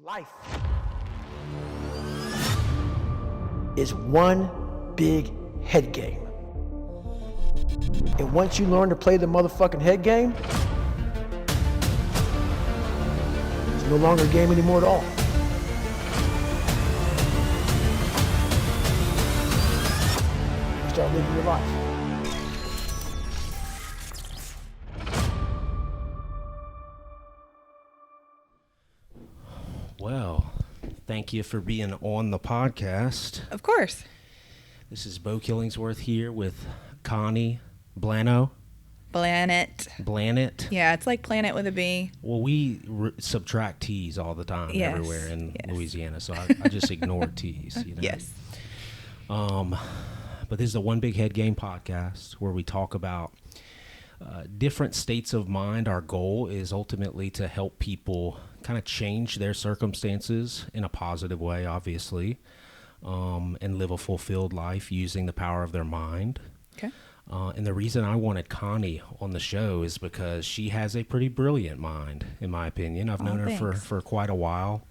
Life is one big head game. And once you learn to play the motherfucking head game, it's no longer a game anymore at all. You start living your life. Well, thank you for being on the podcast. Of course. This is Bo Killingsworth here with Connie Blanott. Blanott. Yeah, it's like planet with a B. Well, we subtract T's all the time everywhere in Louisiana, so I just ignore T's. You know? Yes. But this is a One Big Headgame podcast where we talk about different states of mind. Our goal is ultimately to help people kind of change their circumstances in a positive way, obviously, and live a fulfilled life using the power of their mind. Okay. And the reason I wanted Connie on the show is because she has a pretty brilliant mind, in my opinion. I've known her for quite a while,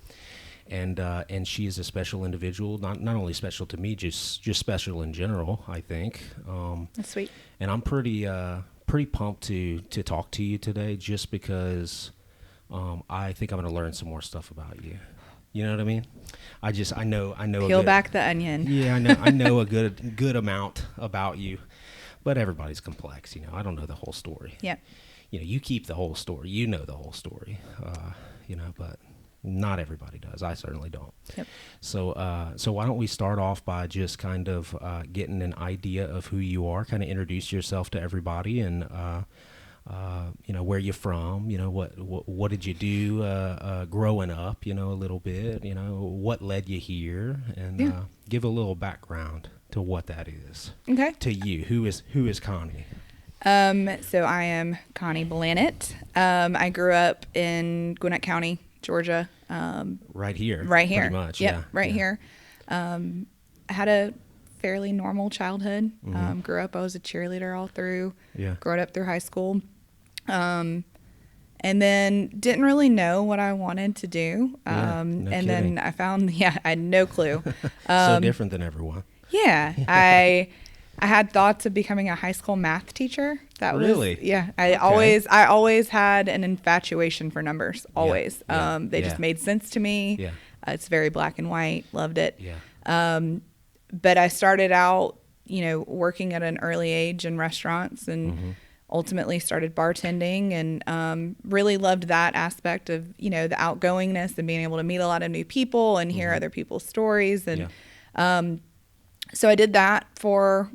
and she is a special individual. Not only special to me, just special in general, I think. That's sweet. And I'm pretty pumped to talk to you today, just because I think I'm going to learn some more stuff about you. You know what I mean? I know. Peel back the onion. Yeah, I know a good amount about you, but everybody's complex. You know, I don't know the whole story. Yeah. You know, you keep the whole story. You know the whole story. You know, but not everybody does. I certainly don't. Yep. So why don't we start off by just kind of getting an idea of who you are, kind of introduce yourself to everybody, and you know, where you're from, you know, what did you do growing up, you know, a little bit, you know, what led you here, and give a little background to what that is. Okay. To you, who is Connie? So I am Connie Blanott. I grew up in Gwinnett County, Georgia. Right here. Pretty much. Yep, yeah. Right here. I had a fairly normal childhood. Mm-hmm. Grew up, I was a cheerleader all through. Yeah. Growing up through high school. And then didn't really know what I wanted to do. Then I found, I had no clue. So different than everyone. Yeah. I had thoughts of becoming a high school math teacher. Really? I always had an infatuation for numbers. Always. Yeah. They just made sense to me. Yeah. It's very black and white. Loved it. Yeah. But I started out, you know, working at an early age in restaurants, and ultimately started bartending, and really loved that aspect of, you know, the outgoingness and being able to meet a lot of new people and hear other people's stories. And so I did that for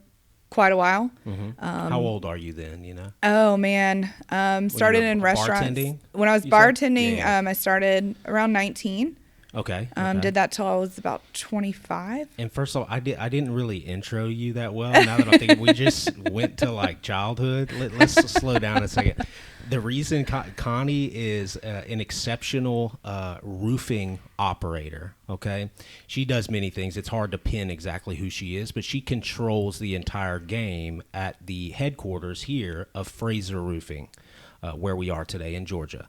quite a while. How old are you then, you know? Oh, man. Started in restaurants. Bartending? When I was bartending, I started around 19. Okay. Did that till I was about 25. And first of all, I didn't really intro you that well. Now that I think we just went to like childhood. Let's slow down a second. The reason Connie is an exceptional roofing operator, okay? She does many things. It's hard to pin exactly who she is, but she controls the entire game at the headquarters here of Fraser Roofing, where we are today in Georgia.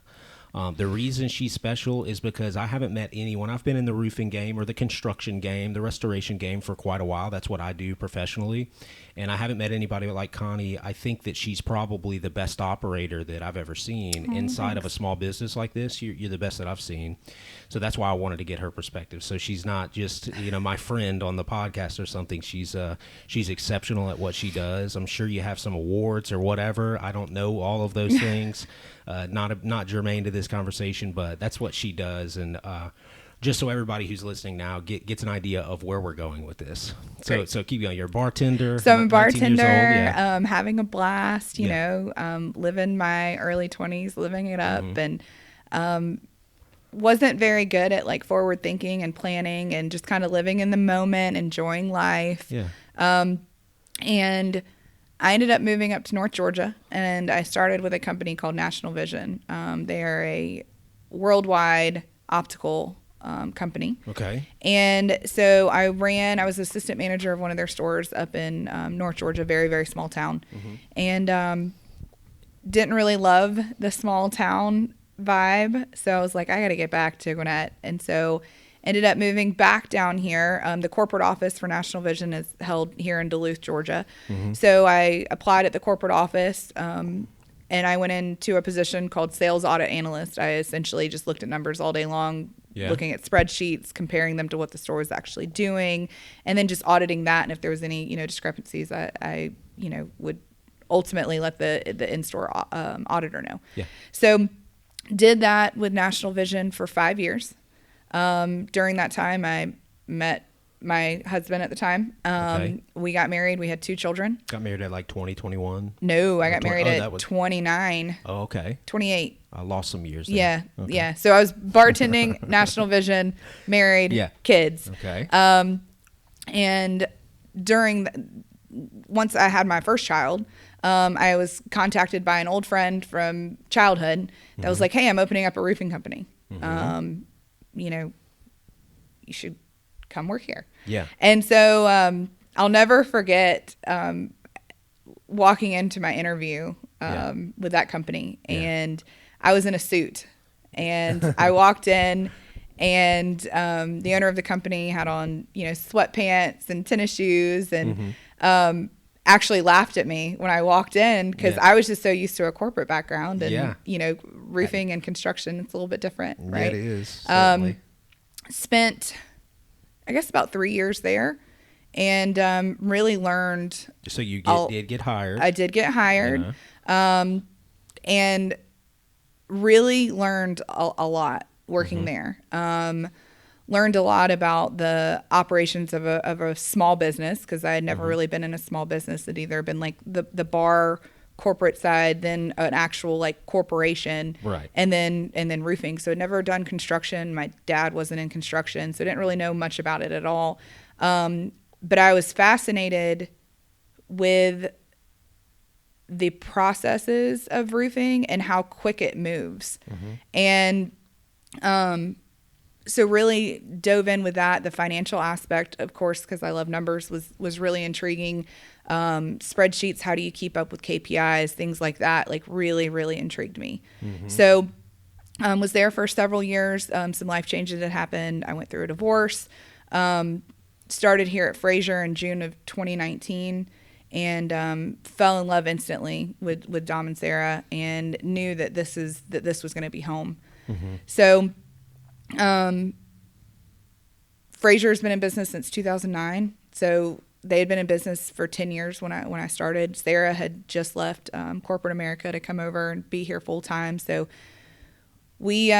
The reason she's special is because I haven't met anyone. I've been in the roofing game or the construction game, the restoration game for quite a while. That's what I do professionally. And I haven't met anybody like Connie. I think that she's probably the best operator that I've ever seen inside of a small business like this. You're the best that I've seen. So that's why I wanted to get her perspective. So she's not just, you know, my friend on the podcast or something. She's exceptional at what she does. I'm sure you have some awards or whatever. I don't know all of those things. Not germane to this conversation, but that's what she does. And just so everybody who's listening now gets an idea of where we're going with this. So keep going. You're a bartender. So I'm a bartender, old, having a blast, you know, living my early 20s, living it up, and wasn't very good at like forward thinking and planning and just kind of living in the moment, enjoying life. Yeah. And I ended up moving up to North Georgia, and I started with a company called National Vision. They are a worldwide optical company. Okay. And so I was assistant manager of one of their stores up in North Georgia, very, very small town. And didn't really love the small town vibe. So I was like, I got to get back to Gwinnett. And so ended up moving back down here. The corporate office for National Vision is held here in Duluth, Georgia. So I applied at the corporate office, and I went into a position called sales audit analyst. I essentially just looked at numbers all day long, looking at spreadsheets, comparing them to what the store was actually doing, and then just auditing that. And if there was any, discrepancies, I would ultimately let the in-store auditor know. Yeah. So did that with National Vision for 5 years. During that time, I met my husband at the time. We got married. We had 2 children. Got married at like 2021? No, I got married at 29. Oh, okay. 28. I lost some years there. Yeah. Okay. Yeah. So I was bartending, National Vision, married, kids. Okay. And once I had my first child, I was contacted by an old friend from childhood that was like, hey, I'm opening up a roofing company. You should come work here. Yeah. And so I'll never forget walking into my interview with that company, and I was in a suit, and I walked in, and the owner of the company had on, sweatpants and tennis shoes, and actually laughed at me when I walked in, because I was just so used to a corporate background, and roofing and construction, it's a little bit different, right? Yeah, it is. Certainly. Spent, I guess, about 3 years there, and really learned. So you did get hired. I did get hired, and really learned a lot working there. Learned a lot about the operations of a small business, because I had never really been in a small business. It either been like the bar corporate side, then an actual like corporation, right? And then roofing. So I'd never done construction. My dad wasn't in construction, so I didn't really know much about it at all. But I was fascinated with the processes of roofing and how quick it moves, and so really dove in with that. The financial aspect, of course, because I love numbers, was really intriguing. Spreadsheets, how do you keep up with KPIs, things like that, like really, really intrigued me. So was there for several years. Some life changes had happened. I went through a divorce. Started here at Fraser in June of 2019, and fell in love instantly with Dom and Sarah, and knew that this was going to be home. So Fraser's been in business since 2009. So they had been in business for 10 years when I started. Sarah had just left corporate America to come over and be here full time. So we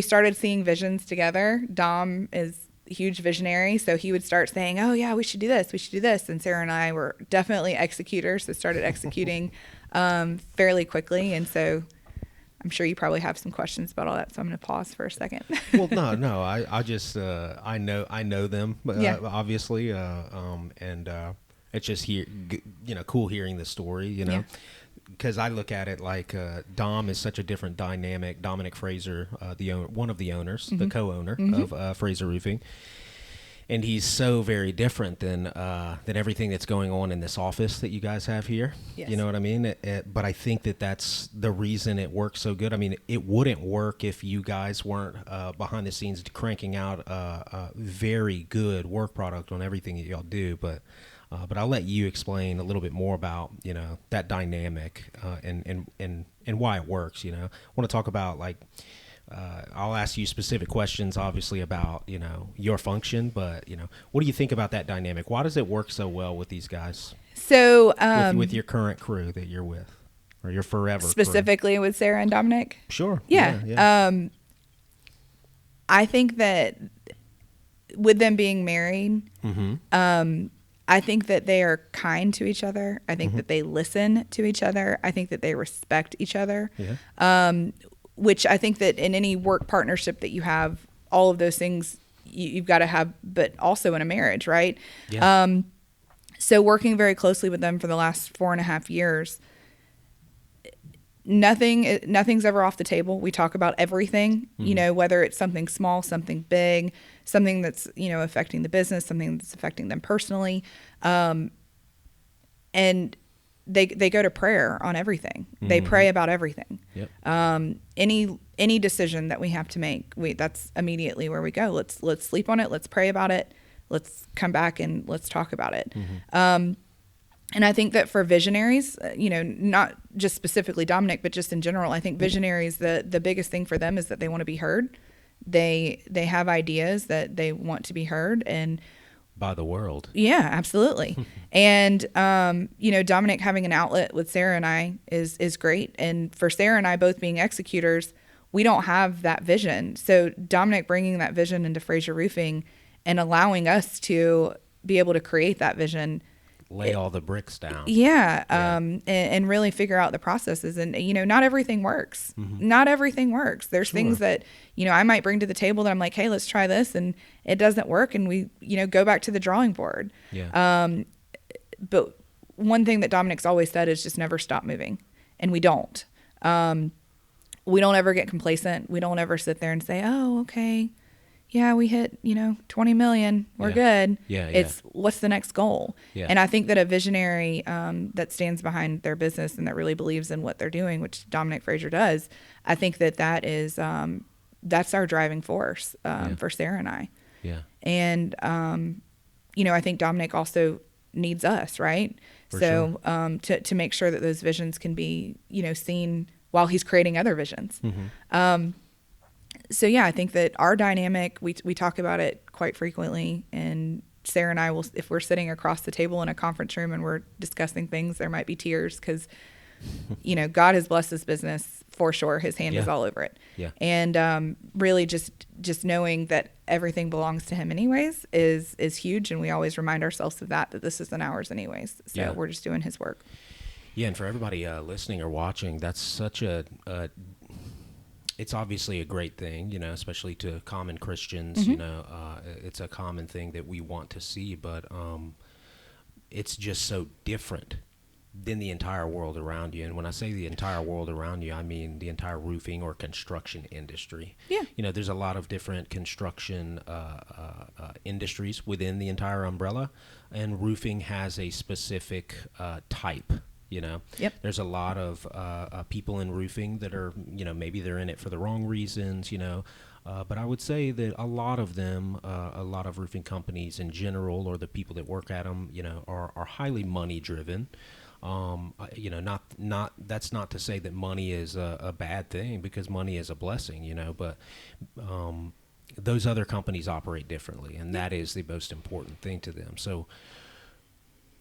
started seeing visions together. Dom is a huge visionary, so he would start saying, "Oh yeah, we should do this. We should do this." And Sarah and I were definitely executors, so started executing fairly quickly. And so I'm sure you probably have some questions about all that, so I'm going to pause for a second. Well, no, I just I know them, obviously, and it's just cool hearing the story, because I look at it like Dom is such a different dynamic. Dominic Fraser, one of the owners, the co-owner of Fraser Roofing. And he's so very different than everything that's going on in this office that you guys have here. Yes. You know what I mean? But I think that's the reason it works so good. I mean, it wouldn't work if you guys weren't behind the scenes cranking out a very good work product on everything that y'all do. But I'll let you explain a little bit more about that dynamic and why it works. I want to talk about like. I'll ask you specific questions, obviously, about, your function, but, what do you think about that dynamic? Why does it work so well with these guys? So, with your current crew that you're with, or your forever specifically crew? With Sarah and Dominic? Sure. Yeah. I think that with them being married, I think that they are kind to each other. I think that they listen to each other. I think that they respect each other. Yeah. Which I think that in any work partnership that you have, all of those things you've got to have, but also in a marriage, right? Yeah. So working very closely with them for the last 4.5 years, nothing's ever off the table. We talk about everything, whether it's something small, something big, something that's, affecting the business, something that's affecting them personally. And they go to prayer on everything. They pray about everything. Yep. any decision that we have to make, that's immediately where we go. Let's sleep on it. Let's pray about it. Let's come back and let's talk about it. And I think that for visionaries, not just specifically Dominic, but just in general, I think visionaries, the biggest thing for them is that they want to be heard. They have ideas that they want to be heard, and by the world. Yeah, absolutely. And, Dominic having an outlet with Sarah and I is great. And for Sarah and I both being executors, we don't have that vision. So Dominic bringing that vision into Fraser Roofing and allowing us to be able to create that vision. Lay all the bricks down. Yeah. And really figure out the processes. And, not everything works. Not everything works. There's things that, I might bring to the table that I'm like, hey, let's try this. And it doesn't work. And we, go back to the drawing board. Yeah. But one thing that Dominic's always said is just never stop moving. And we don't. We don't ever get complacent. We don't ever sit there and say, oh, okay. Yeah, we hit, 20 million. We're good. Yeah. It's what's the next goal? Yeah. And I think that a visionary that stands behind their business and that really believes in what they're doing, which Dominic Fraser does, I think that is that's our driving force for Sarah and I. Yeah. And, I think Dominic also needs us, right? For so to make sure that those visions can be, seen while he's creating other visions. So yeah, I think that our dynamic, we talk about it quite frequently, and Sarah and I will, if we're sitting across the table in a conference room and we're discussing things, there might be tears because, God has blessed this business for sure. His hand is all over it. Yeah. And really just knowing that everything belongs to him anyways is huge. And we always remind ourselves of that this isn't ours anyways. So we're just doing his work. Yeah. And for everybody listening or watching, that's such it's obviously a great thing, especially to common Christians, it's a common thing that we want to see, but it's just so different than the entire world around you. And when I say the entire world around you, I mean the entire roofing or construction industry. Yeah. There's a lot of different construction industries within the entire umbrella, and roofing has a specific type. Yep. There's a lot of people in roofing that are, maybe they're in it for the wrong reasons, but I would say that a lot of them, a lot of roofing companies in general, or the people that work at them, are highly money driven. Not that's not to say that money is a bad thing, because money is a blessing, but those other companies operate differently, and that is the most important thing to them. So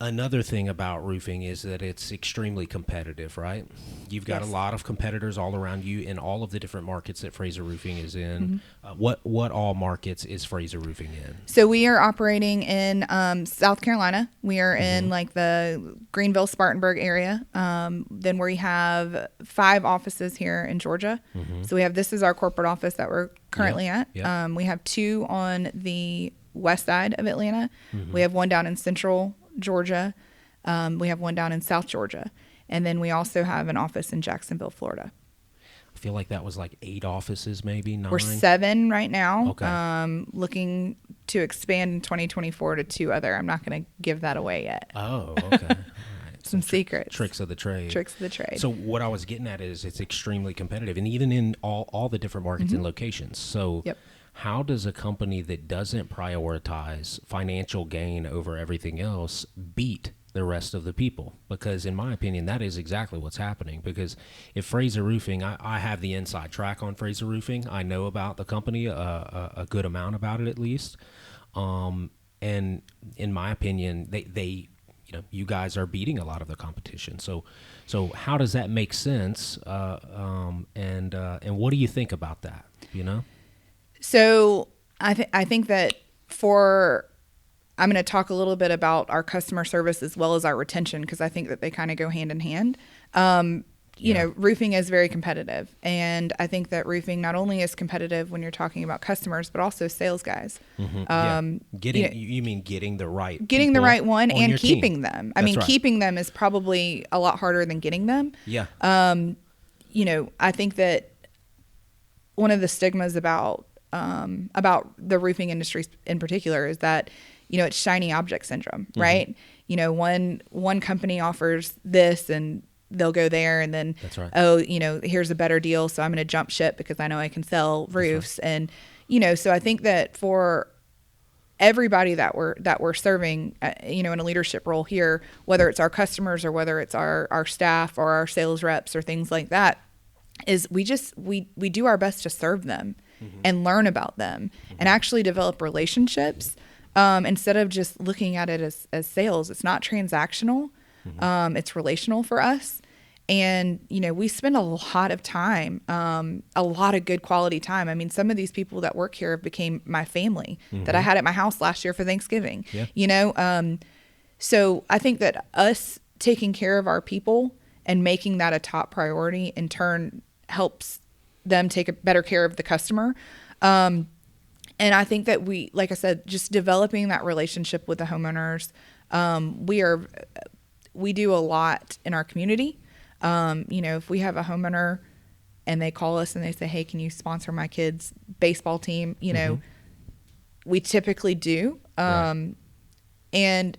another thing about roofing is that it's extremely competitive, right? You've got a lot of competitors all around you in all of the different markets that Fraser Roofing is in. What all markets is Fraser Roofing in? So we are operating in South Carolina. We are in like the Greenville, Spartanburg area. Then we have 5 offices here in Georgia. So this is our corporate office that we're currently at. We have 2 on the west side of Atlanta. We have 1 down in Central Georgia. We have 1 down in South Georgia. And then we also have an office in Jacksonville, Florida. I feel like that was like 8 offices, maybe 9. We're 7 right now. Okay. Looking to expand in 2024 to 2 other. I'm not going to give that away yet. Oh, okay. All right. Some secrets. Tricks of the trade. Tricks of the trade. So what I was getting at is it's extremely competitive, and even in all the different markets and locations. So how does a company that doesn't prioritize financial gain over everything else beat the rest of the people? Because in my opinion, that is exactly what's happening. Because if Fraser Roofing, I have the inside track on Fraser Roofing. I know about the company, a good amount about it at least. And in my opinion, they you guys are beating a lot of the competition. So how does that make sense? And what do you think about that? So I think that I'm going to talk a little bit about our customer service as well as our retention, because I think that they kind of go hand in hand. Roofing is very competitive, and I think that roofing not only is competitive when you're talking about customers, but also sales guys. You mean getting the right one and keeping team. them. That's right. Keeping them is probably a lot harder than getting them. Yeah. I think that one of the stigmas about the roofing industry in particular is that, it's shiny object syndrome, right? One company offers this and they'll go there and then, That's right. oh, here's a better deal. So I'm going to jump ship because I know I can sell roofs. Right. And, so I think that for everybody that we're serving, in a leadership role here, whether it's our customers or whether it's our staff or our sales reps or things like that, is we do our best to serve them and learn about them and actually develop relationships instead of just looking at it as sales. It's not transactional. It's relational for us. And, we spend a lot of time, a lot of good quality time. I mean, some of these people that work here became my family that I had at my house last year for Thanksgiving, so I think that us taking care of our people and making that a top priority in turn helps them take a better care of the customer. And I think that like I said, just developing that relationship with the homeowners. We do a lot in our community. If we have a homeowner and they call us and they say, hey, can you sponsor my kids' baseball team? We typically do. Right. And,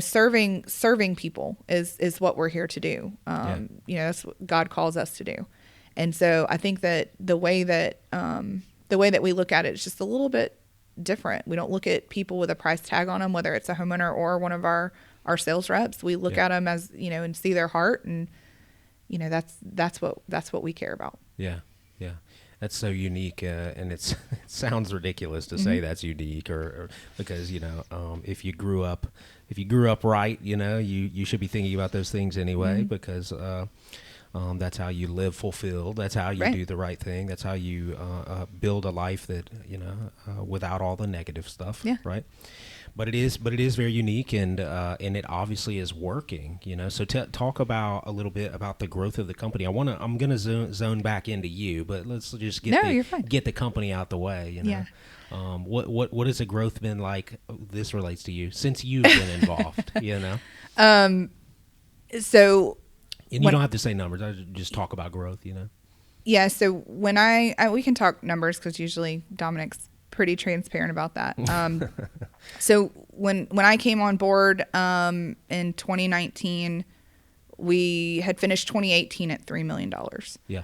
serving people is what we're here to do. That's what God calls us to do. And so I think that the way that we look at it is just a little bit different. We don't look at people with a price tag on them, whether it's a homeowner or one of our sales reps. We look at them as, and see their heart, and, that's what we care about. Yeah. Yeah. That's so unique. And it sounds ridiculous to say that's unique or because, if you grew up right, you should be thinking about those things anyway, because, that's how you live fulfilled. That's how you do the right thing. That's how you build a life that, without all the negative stuff. Yeah. Right. But it is very unique, and it obviously is working, So talk about a little bit about the growth of the company. I'm gonna zone back into you, but let's just get the company out the way. Yeah. What has the growth been like? This relates to you since you've been involved. So. And you don't have to say numbers. I just talk about growth. Yeah. So when we can talk numbers because usually Dominic's pretty transparent about that. So when I came on board in 2019, we had finished 2018 at $3 million. Yeah.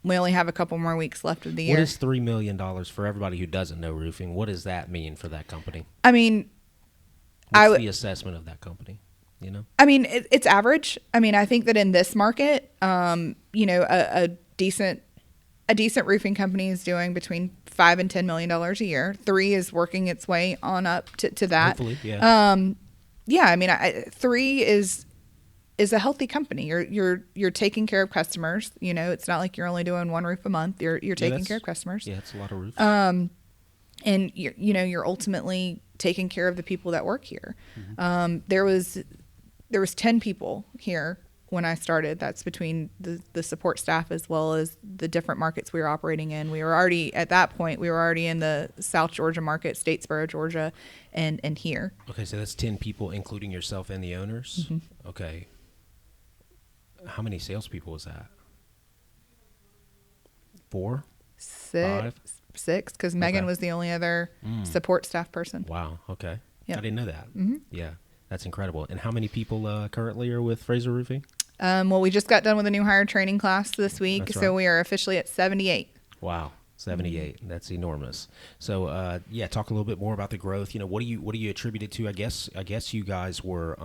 We only have a couple more weeks left of the year. What is $3 million for everybody who doesn't know roofing? What does that mean for that company? I mean, what's the assessment of that company? I mean, it's average. I mean, I think that in this market, a decent roofing company is doing between $5 and $10 million a year. 3 is working its way on up to that. Hopefully, yeah. I mean, 3 is a healthy company. You're taking care of customers. It's not like you're only doing 1 roof a month. You're taking care of customers. Yeah, it's a lot of roofs. And you're ultimately taking care of the people that work here. There was 10 people here when I started. That's between the support staff as well as the different markets we were operating in. At that point, we were already in the South Georgia market, Statesboro, Georgia, and here. Okay, so that's 10 people, including yourself and the owners? Mm-hmm. Okay. How many salespeople was that? 4? 5? 6, because Megan was the only other support staff person. Wow, okay. Yep. I didn't know that. Mm-hmm. Yeah. That's incredible. And how many people currently are with Fraser Roofing? Well, we just got done with a new hire training class this week, That's so right. we are officially at 78. Wow, 78. Mm-hmm. That's enormous. So, talk a little bit more about the growth. What do you attribute it to? I guess you guys were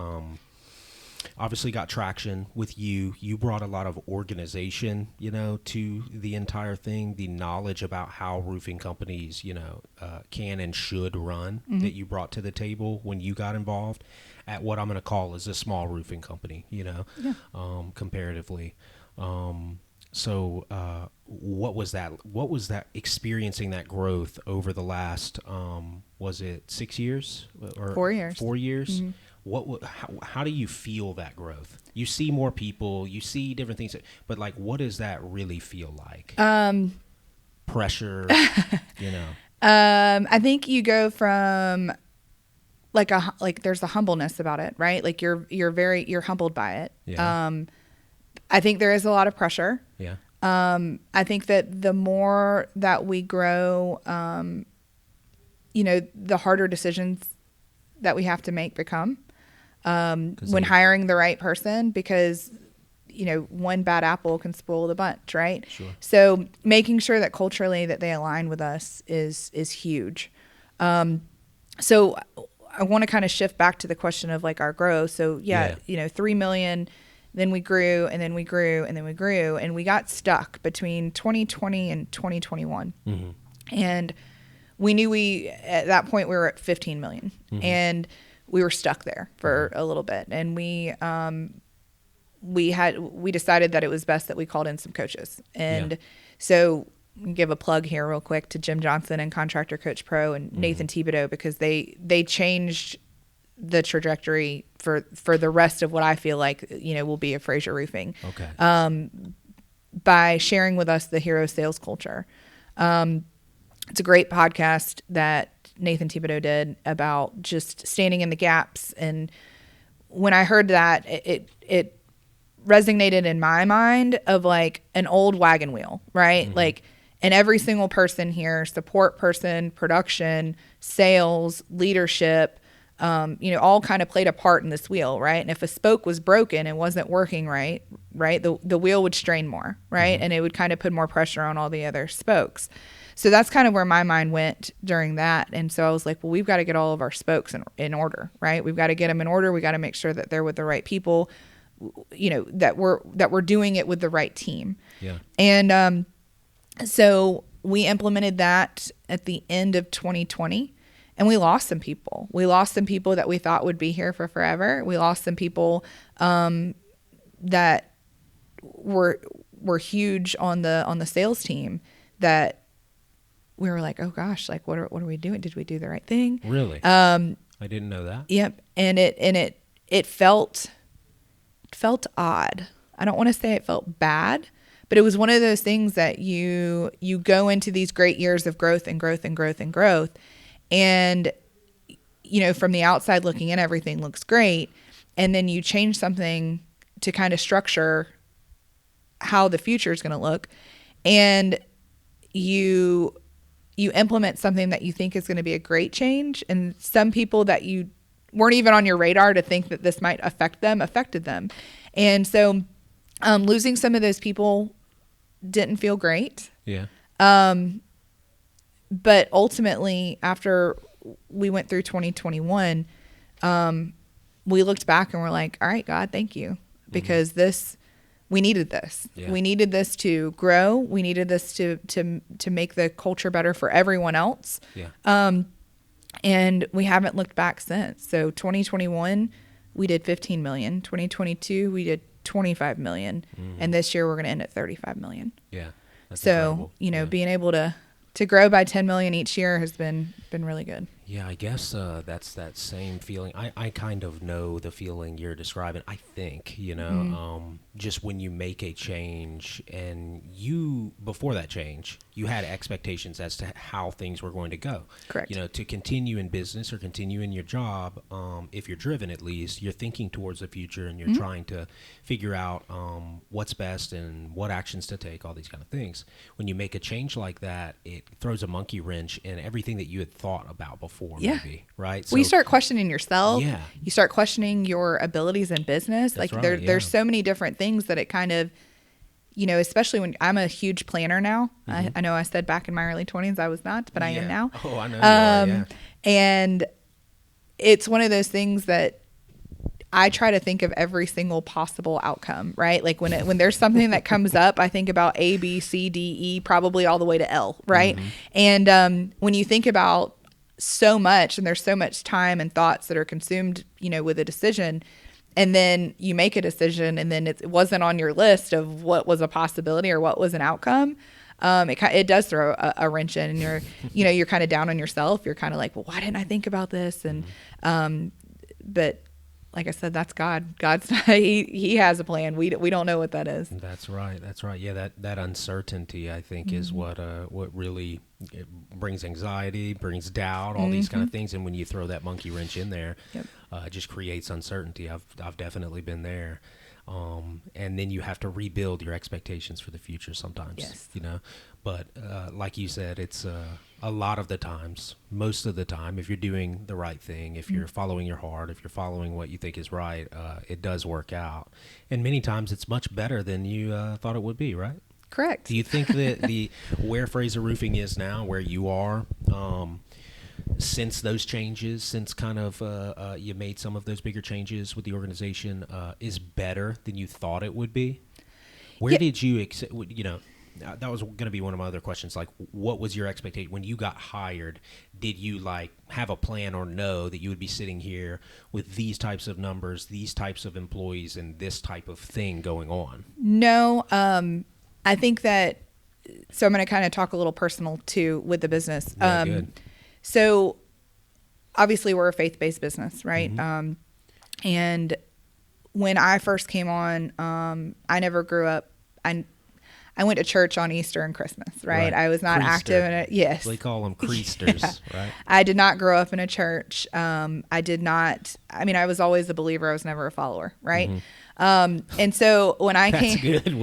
obviously got traction with you. You brought a lot of organization, to the entire thing, the knowledge about how roofing companies, can and should run that you brought to the table when you got involved at what I'm going to call is a small roofing company, comparatively. So what was that? What was that experiencing that growth over the last, was it 6 years? Or 4 years. 4 years? Mm-hmm. How do you feel that growth? You see more people, you see different things, but what does that really feel like? Pressure, I think you go from there's a humbleness about it, right? You're humbled by it. Yeah. I think there is a lot of pressure. Yeah. I think that the more that we grow, the harder decisions that we have to make become. when hiring the right person, because one bad apple can spoil the bunch, right? Sure. So making sure that culturally that they align with us is huge. So I want to kind of shift back to the question of like our growth. So 3 million, then we grew and then we grew and then we grew, and we got stuck between 2020 and 2021. Mm-hmm. And we knew at that point we were at 15 million, and we were stuck there for a little bit. And we decided that it was best that we called in some coaches. And so give a plug here real quick to Jim Johnson and Contractor Coach Pro and Nathan Thibodeau, because they changed the trajectory for the rest of what I feel like, will be a Fraser Roofing. Okay. By sharing with us the hero sales culture. It's a great podcast that Nathan Thibodeau did about just standing in the gaps. And when I heard that, it resonated in my mind of like an old wagon wheel, right? Like, and every single person here, support person, production, sales, leadership, all kind of played a part in this wheel, right? And if a spoke was broken and wasn't working right, the wheel would strain more, right? And it would kind of put more pressure on all the other spokes. So that's kind of where my mind went during that. And so I was like, well, we've got to get all of our spokes in order, right? We've got to get them in order. We got to make sure that they're with the right people, that we're doing it with the right team. Yeah. And so we implemented that at the end of 2020, and we lost some people. We lost some people that we thought would be here for forever. We lost some people that were huge on the sales team that we were like, oh gosh, like what are we doing? Did we do the right thing? Really? I didn't know that. Yep. And it felt odd. I don't want to say it felt bad, but it was one of those things that you go into these great years of growth and growth and growth and growth. And, from the outside looking in, everything looks great. And then you change something to kind of structure how the future is going to look. And you implement something that you think is going to be a great change. And some people that you weren't even on your radar to think that this might affected them. And so losing some of those people didn't feel great. Yeah. But ultimately, after we went through 2021, we looked back and we're like, all right, God, thank you. Because we needed this. Yeah. We needed this to grow. We needed this to make the culture better for everyone else. Yeah. And we haven't looked back since. So 2021, we did 15 million. 2022, we did 25 million. And this year we're going to end at 35 million. Yeah. That's so, incredible. Being able to grow by 10 million each year has been really good. Yeah, I guess that's that same feeling. I kind of know the feeling you're describing. I think, just when you make a change and before that change, you had expectations as to how things were going to go. Correct. To continue in business or continue in your job, if you're driven at least, you're thinking towards the future and you're trying to figure out what's best and what actions to take, all these kind of things. When you make a change like that, it throws a monkey wrench in everything that you had thought about before. Maybe, right? So you start questioning yourself. Yeah. You start questioning your abilities in business. That's like right, there's so many different things that it kind of, especially when I'm a huge planner now. I know I said back in my early 20s I was not, but I am now. Oh, I know you are, yeah. And it's one of those things that I try to think of every single possible outcome, right? Like when there's something that comes up, I think about A, B, C, D, E, probably all the way to L, right? And when you think about so much, and there's so much time and thoughts that are consumed, with a decision, and then you make a decision and then it wasn't on your list of what was a possibility or what was an outcome, it does throw a wrench in, and you're kind of down on yourself. You're kind of like, well, why didn't I think about this? And but like I said, that's God. God's he has a plan. We don't know what that is. That's right. Yeah, that uncertainty, I think, is what really brings anxiety, brings doubt, all these kind of things. And when you throw that monkey wrench in there, it just creates uncertainty. I've definitely been there. And then you have to rebuild your expectations for the future sometimes. Yes. But like you said, it's a a lot of the times, most of the time, if you're doing the right thing, if you're following your heart, if you're following what you think is right, it does work out. And many times it's much better than you thought it would be, right? Correct. Do you think that where Fraser Roofing is now, where you are, since those changes, since kind of you made some of those bigger changes with the organization, is better than you thought it would be? Where did you, that was going to be one of my other questions. Like, what was your expectation when you got hired? Did you like have a plan or know that you would be sitting here with these types of numbers, these types of employees, and this type of thing going on? No, I think that, so I'm going to kind of talk a little personal too with the business. Yeah, good. So obviously we're a faith-based business, right? And when I first came on, I never grew up. I went to church on Easter and Christmas, right? I was not active in it. Yes. They call them creasters, right? I did not grow up in a church. I was always a believer. I was never a follower, right? And so when I came. That's good.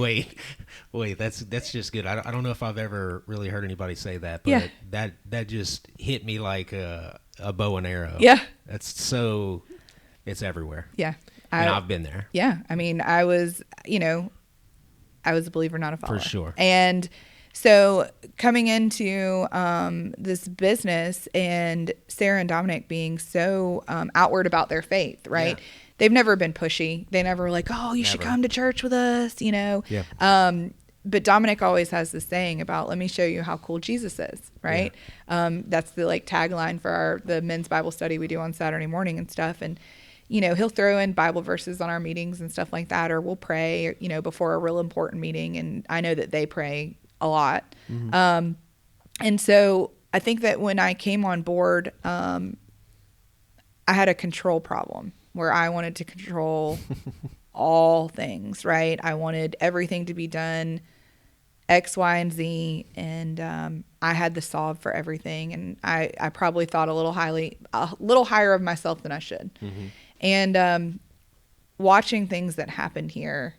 Wait, that's just good. I don't know if I've ever really heard anybody say that, but that just hit me like a bow and arrow. Yeah. It's everywhere. Yeah. And I've been there. Yeah. I mean, I was a believer, not a follower. For sure. And so coming into this business and Sarah and Dominic being so outward about their faith, right? Yeah. They've never been pushy. They never were like, oh, you should come to church with us, Yeah. But Dominic always has this saying about, let me show you how cool Jesus is, right? Yeah. That's the tagline for the men's Bible study we do on Saturday morning and stuff. And he'll throw in Bible verses on our meetings and stuff like that, or we'll pray, before a real important meeting. And I know that they pray a lot. Mm-hmm. And so I think that when I came on board, I had a control problem where I wanted to control all things, right? I wanted everything to be done X, Y, and Z. And I had the solve for everything. And I probably thought a little higher of myself than I should. Mm-hmm. And watching things that happened here,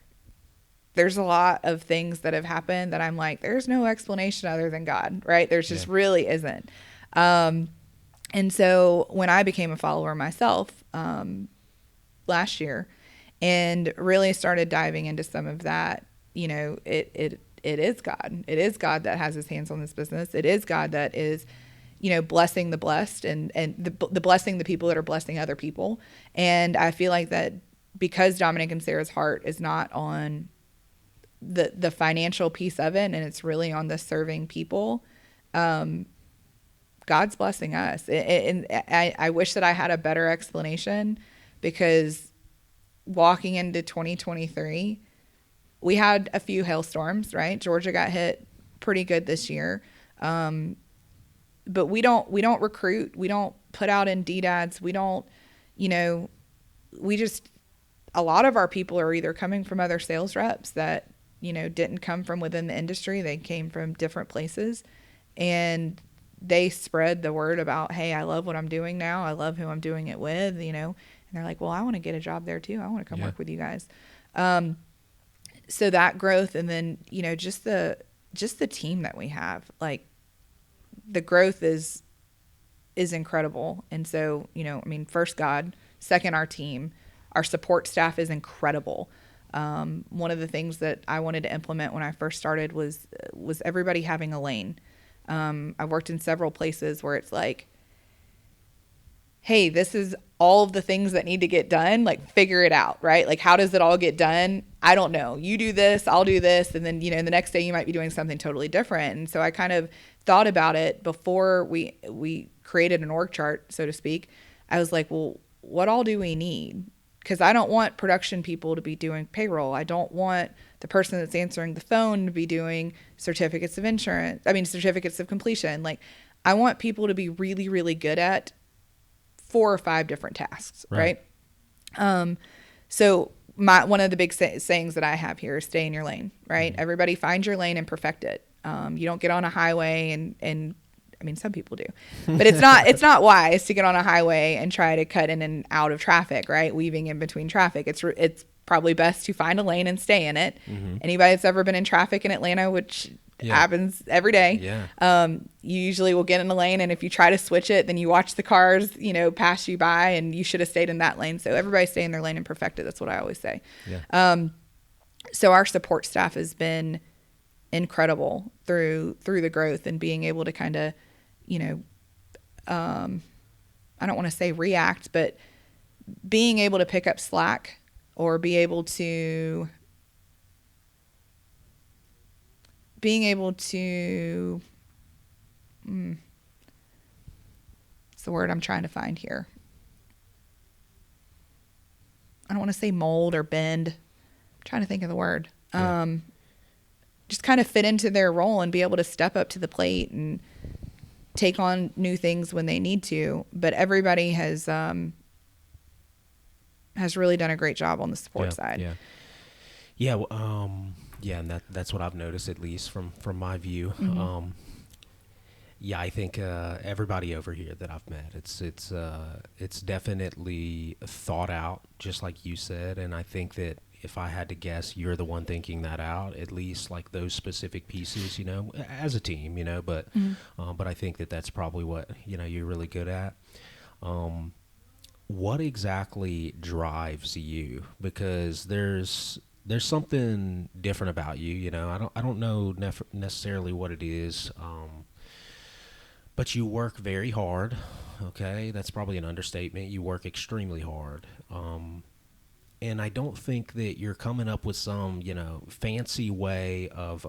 there's a lot of things that have happened that I'm like, there's no explanation other than God, right? There's just really isn't. And so when I became a follower myself last year and really started diving into some of that, it is God. It is God that has his hands on this business. It is God that is blessing the blessed and the blessing the people that are blessing other people. And I feel like that because Dominic and Sarah's heart is not on the financial piece of it, and it's really on the serving people, God's blessing us. And I wish that I had a better explanation, because walking into 2023, we had a few hailstorms, right? Georgia got hit pretty good this year. But we don't recruit. We don't put out Indeed ads. We don't, a lot of our people are either coming from other sales reps that, didn't come from within the industry. They came from different places, and they spread the word about, hey, I love what I'm doing now. I love who I'm doing it with, and they're like, well, I want to get a job there too. I want to come work with you guys. So that growth, and then, just the team that we have, like, the growth is incredible. And so, first God, second our team, our support staff is incredible. One of the things that I wanted to implement when I first started was everybody having a lane. I've worked in several places where it's like, hey, this is all of the things that need to get done. Like, figure it out, right? Like, how does it all get done? I don't know. You do this, I'll do this. And then, the next day you might be doing something totally different. And so I kind of thought about it before we created an org chart, so to speak. I was like, well, what all do we need? Because I don't want production people to be doing payroll. I don't want the person that's answering the phone to be doing certificates of completion. Like, I want people to be really, really good at 4 or 5 different tasks, right? So one of the big sayings that I have here is stay in your lane, right? Mm-hmm. Everybody find your lane and perfect it. You don't get on a highway and some people do, but it's not wise to get on a highway and try to cut in and out of traffic, right? Weaving in between traffic. It's probably best to find a lane and stay in it. Mm-hmm. Anybody that's ever been in traffic in Atlanta, which happens every day. Yeah. You usually will get in a lane, and if you try to switch it, then you watch the cars, pass you by, and you should have stayed in that lane. So everybody stay in their lane and perfect it. That's what I always say. Yeah. So our support staff has been incredible through the growth and being able to kind of, I don't want to say react, but being able to pick up slack or it's the word I'm trying to find here. I don't want to say mold or bend. I'm trying to think of the word. Yeah. Just kind of fit into their role and be able to step up to the plate and take on new things when they need to. But everybody has really done a great job on the support side. Yeah. Yeah. Yeah. And that's what I've noticed, at least from my view. Mm-hmm. Yeah, I think everybody over here that I've met, it's definitely thought out, just like you said. And I think that if I had to guess, you're the one thinking that out, at least like those specific pieces, as a team, But but I think that's probably what you're really good at. What exactly drives you? Because there's something different about you. I don't know necessarily what it is. But you work very hard, okay? That's probably an understatement. You work extremely hard. And I don't think that you're coming up with some, fancy way of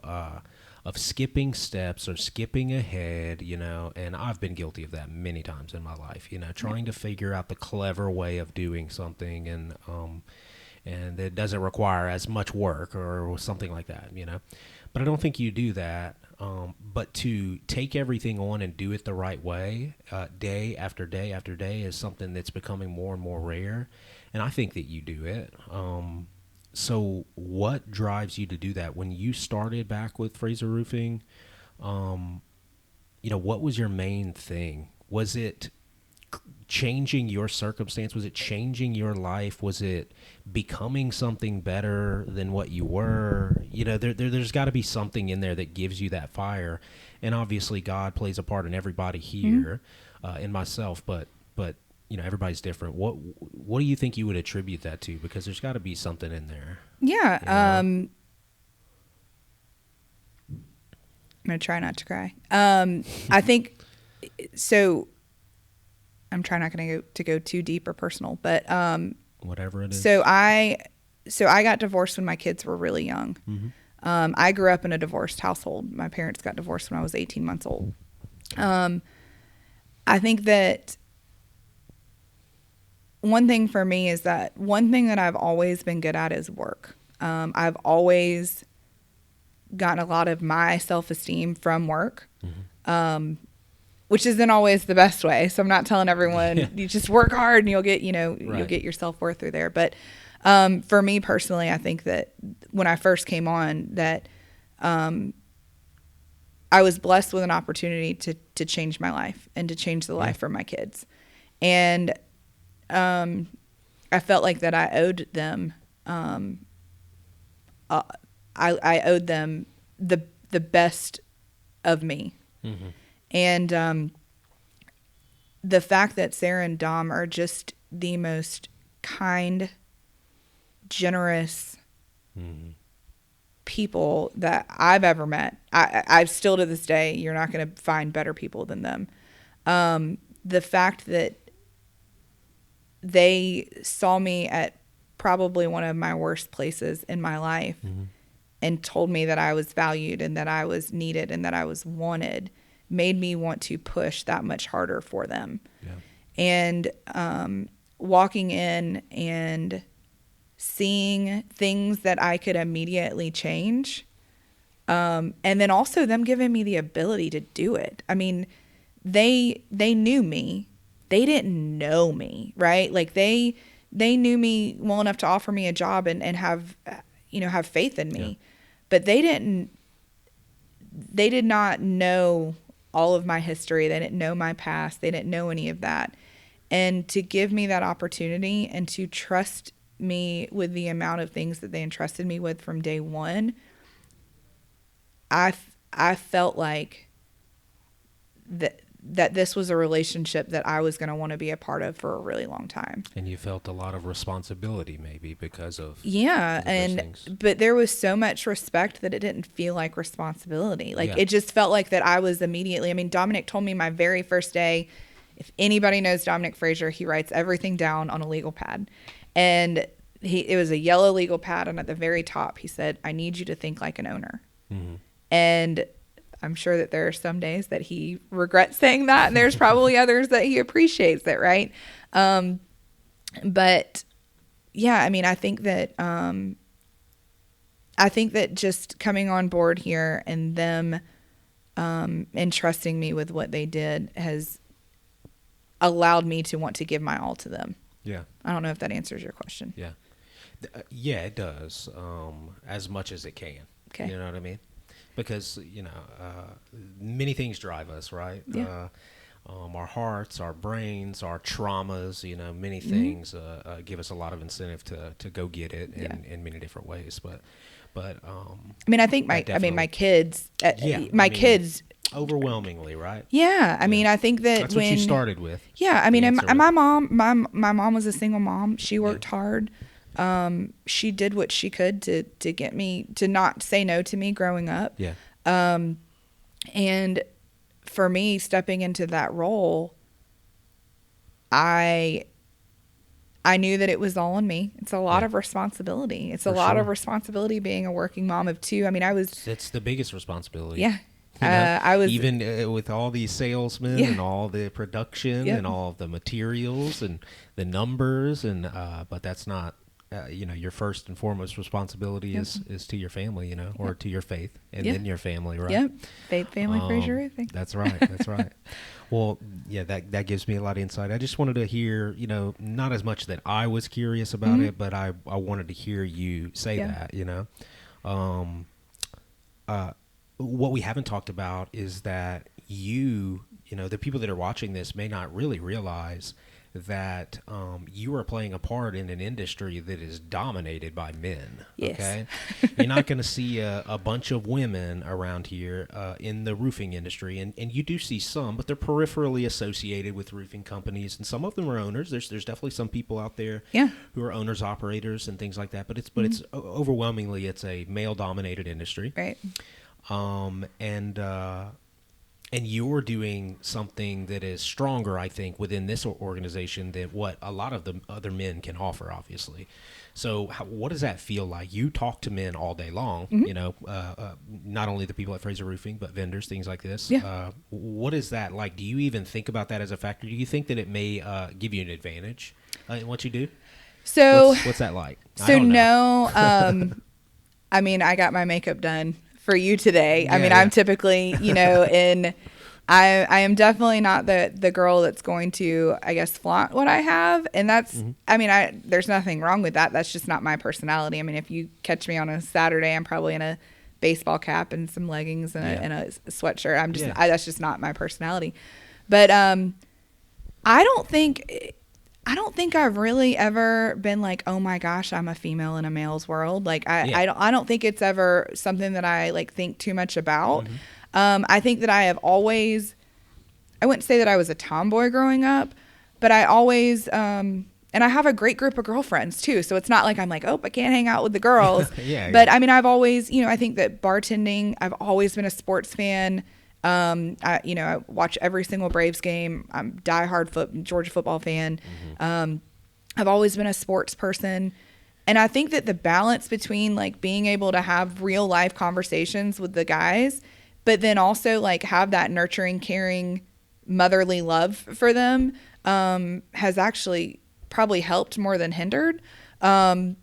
skipping steps or skipping ahead, and I've been guilty of that many times in my life, trying to figure out the clever way of doing something and it doesn't require as much work or something like that, But I don't think you do that. But to take everything on and do it the right way, day after day after day, is something that's becoming more and more rare. And I think that you do it. So what drives you to do that? When you started back with Fraser Roofing, what was your main thing? Was it changing your circumstance? Was it changing your life? Was it becoming something better than what you were? There's got to be something in there that gives you that fire. And obviously God plays a part in everybody here, in myself, but everybody's different. What do you think you would attribute that to? Because there's got to be something in there. Yeah. I'm going to try not to cry. I think so. I'm trying not going to go too deep or personal, but whatever it is. So I got divorced when my kids were really young. Mm-hmm. I grew up in a divorced household. My parents got divorced when I was 18 months old. I think that one thing for me is that one thing that I've always been good at is work. I've always gotten a lot of my self-esteem from work. Mm-hmm. Which isn't always the best way. So I'm not telling everyone you just work hard and you'll get, you'll get your self-worth through there. But for me personally, I think that when I first came on, that I was blessed with an opportunity to change my life and to change the life for my kids. And I felt like that I owed them. I owed them the best of me. Mm-hmm. And the fact that Sarah and Dom are just the most kind, generous people that I've ever met. I've still to this day, you're not going to find better people than them. The fact that they saw me at probably one of my worst places in my life and told me that I was valued and that I was needed and that I was wanted made me want to push that much harder for them. Yeah. And walking in and seeing things that I could immediately change, and then also them giving me the ability to do it. I mean, they knew me. They didn't know me, right? Like they knew me well enough to offer me a job and have faith in me. Yeah. But they did not know all of my history. They didn't know my past. They didn't know any of that. And to give me that opportunity and to trust me with the amount of things that they entrusted me with from day one, I I felt like that this was a relationship that I was going to want to be a part of for a really long time. And you felt a lot of responsibility maybe because of but there was so much respect that it didn't feel like responsibility. Like it just felt like that I was immediately, I mean, Dominic told me my very first day, if anybody knows Dominic Fraser, he writes everything down on a legal pad. And it was a yellow legal pad, and at the very top he said, I need you to think like an owner. Mm-hmm. And I'm sure that there are some days that he regrets saying that, and there's probably others that he appreciates it, right? But yeah, I mean, I think that just coming on board here and them entrusting me with what they did has allowed me to want to give my all to them. Yeah. I don't know if that answers your question. Yeah. Yeah, it does. As much as it can. Okay. You know what I mean? Because, many things drive us, right? Yeah. Our hearts, our brains, our traumas, many things give us a lot of incentive to go get it in many different ways. But I mean, I think my kids, kids overwhelmingly, right? Yeah. I mean, I think that's what you started with. Yeah. I mean, and my mom was a single mom. She worked hard. She did what she could to get me to not say no to me growing up. Yeah. And for me, stepping into that role, I knew that it was all on me. It's a lot of responsibility. It's a lot of responsibility being a working mom of two. I mean, it's the biggest responsibility. Yeah. I was even with all these salesmen and all the production and all the materials and the numbers but that's not your first and foremost responsibility is to your family, or to your faith and then your family, right? Yep. Faith, family, Fraser Roofing. That's right. That's right. Well, yeah, that gives me a lot of insight. I just wanted to hear, not as much that I was curious about it, but I wanted to hear you say that, what we haven't talked about is that the people that are watching this may not really realize that you are playing a part in an industry that is dominated by men. Yes. Okay, you're not going to see a bunch of women around here in the roofing industry, and you do see some, but they're peripherally associated with roofing companies, and some of them are owners. There's definitely some people out there who are owners, operators, and things like that. But it's overwhelmingly it's a male dominated industry, right? And you're doing something that is stronger, I think, within this organization than what a lot of the other men can offer, obviously. So what does that feel like? You talk to men all day long, not only the people at Fraser Roofing, but vendors, things like this. Yeah. What is that like? Do you even think about that as a factor? Do you think that it may give you an advantage in what you do? So what's that like? So no, I mean, I got my makeup done for you today. Yeah, I mean, I'm typically, I am definitely not the girl that's going to, I guess, flaunt what I have. And that's, I mean, there's nothing wrong with that. That's just not my personality. I mean, if you catch me on a Saturday, I'm probably in a baseball cap and some leggings and a sweatshirt. That's just not my personality. But, I don't think I've really ever been like, oh my gosh, I'm a female in a male's world. Like I don't think it's ever something that I like think too much about. I think that I have always, I wouldn't say that I was a tomboy growing up, but I always, and I have a great group of girlfriends too. So it's not like I'm like, oh, I can't hang out with the girls. But I mean, I've always, I think that bartending, I've always been a sports fan. I watch every single Braves game. I'm a diehard Georgia football fan. I've always been a sports person. And I think that the balance between like being able to have real life conversations with the guys, but then also like have that nurturing, caring, motherly love for them, has actually probably helped more than hindered. I